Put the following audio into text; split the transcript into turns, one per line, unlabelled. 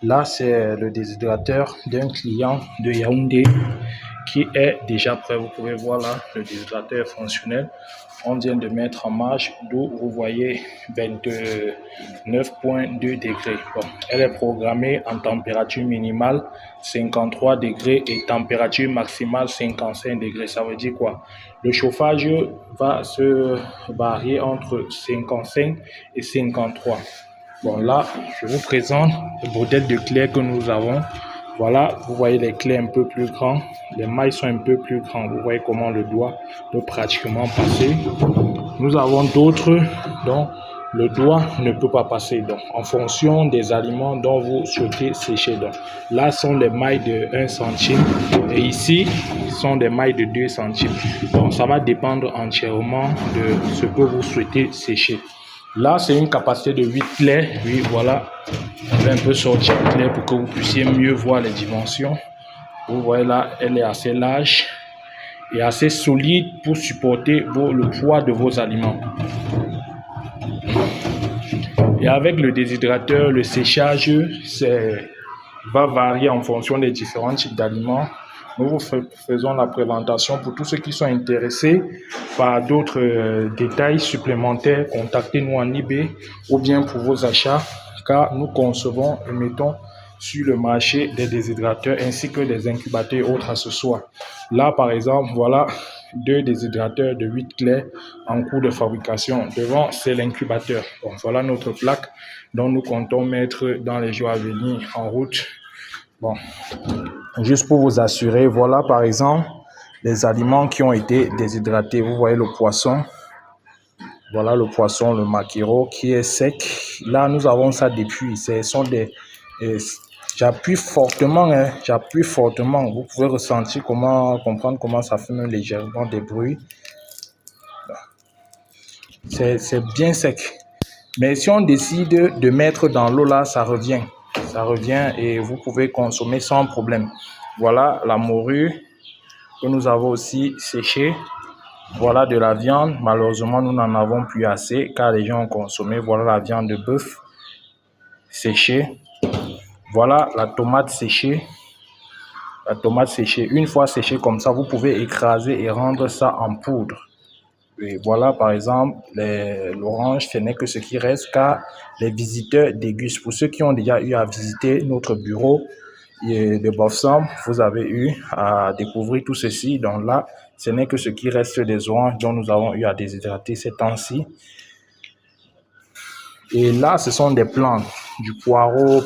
Là, c'est le déshydrateur d'un client de Yaoundé qui est déjà prêt. Vous pouvez voir là, le déshydrateur est fonctionnel. On vient de mettre en marche, d'où vous voyez 29,2 degrés. Bon, elle est programmée en température minimale 53 degrés et température maximale 55 degrés. Ça veut dire quoi? Le chauffage va se varier entre 55 et 53. Bon, là, je vous présente le modèle de clés que nous avons. Voilà, vous voyez les clés un peu plus grands. Les mailles sont un peu plus grands. Vous voyez comment le doigt peut pratiquement passer. Nous avons d'autres dont le doigt ne peut pas passer. Donc, en fonction des aliments dont vous souhaitez sécher. Donc, là sont les mailles de 1 centime et ici sont des mailles de 2 centimes. Donc, ça va dépendre entièrement de ce que vous souhaitez sécher. Là, c'est une capacité de 8 clés. Oui, voilà. On va un peu sortir la clé pour que vous puissiez mieux voir les dimensions. Vous voyez là, elle est assez large et assez solide pour supporter le poids de vos aliments. Et avec le déshydrateur, le séchage va varier en fonction des différents types d'aliments. Nous vous faisons la présentation pour tous ceux qui sont intéressés par d'autres détails supplémentaires. Contactez-nous en eBay ou bien pour vos achats, car nous concevons et mettons sur le marché des déshydrateurs ainsi que des incubateurs et autres accessoires. Là, par exemple, voilà 2 déshydrateurs de 8 clés en cours de fabrication. Devant, c'est l'incubateur. Bon, voilà notre plaque dont nous comptons mettre dans les jours à venir en route. Bon, juste pour vous assurer, voilà par exemple les aliments qui ont été déshydratés. Vous voyez le poisson. Voilà le poisson, le maquereau qui est sec. Là, nous avons ça depuis. Ce sont des... J'appuie fortement, hein, j'appuie fortement. Vous pouvez ressentir comprendre comment ça fait même légèrement des bruits. C'est bien sec. Mais si on décide de mettre dans l'eau là, ça revient. Ça revient et vous pouvez consommer sans problème. Voilà la morue que nous avons aussi séchée. Voilà de la viande. Malheureusement, nous n'en avons plus assez car les gens ont consommé. Voilà la viande de bœuf séchée. Voilà la tomate séchée. La tomate séchée. Une fois séchée comme ça, vous pouvez écraser et rendre ça en poudre. Et voilà par exemple l'orange, ce n'est que ce qui reste car les visiteurs dégustent. Pour ceux qui ont déjà eu à visiter notre bureau de Bofsam, vous avez eu à découvrir tout ceci. Donc là, ce n'est que ce qui reste des oranges dont nous avons eu à déshydrater ces temps-ci. Et là, ce sont des plantes, du poireau,